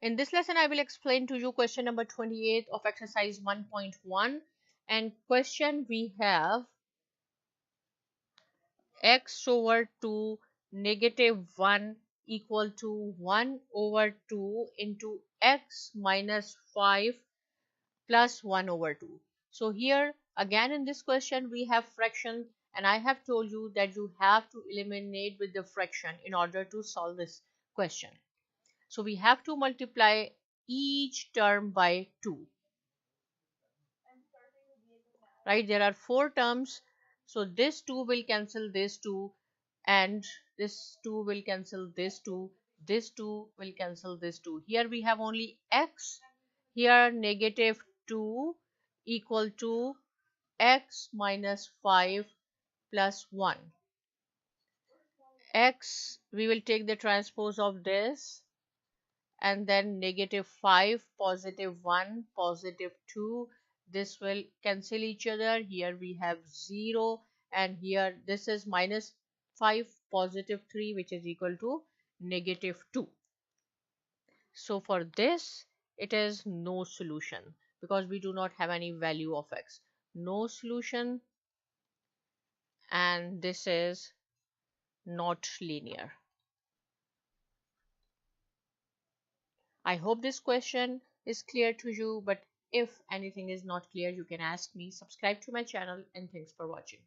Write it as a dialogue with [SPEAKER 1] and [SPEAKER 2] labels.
[SPEAKER 1] In this lesson, I will explain to you question number 28 of exercise 1.1, and question we have x over 2 negative 1 equal to 1 over 2 into x minus 5 plus 1 over 2. So here again in this question we have fraction, and I have told you that you have to eliminate with the fraction in order to solve this question. So we have to multiply each term by 2. Right, there are 4 terms, so this 2 will cancel this 2, and this 2 will cancel this 2, this 2 will cancel this 2. Here we have only x, here negative 2 equal to x minus 5 plus 1. X, we will take the transpose of this, and then negative 5 positive 1 positive 2, this will cancel each other. Here we have 0, and here this is minus 5 positive 3, which is equal to negative 2. So for this it is no solution because we do not have any value of x. No solution, and this is not linear. I hope this question is clear to you, but if anything is not clear, you can ask me. Subscribe to my channel, and thanks for watching.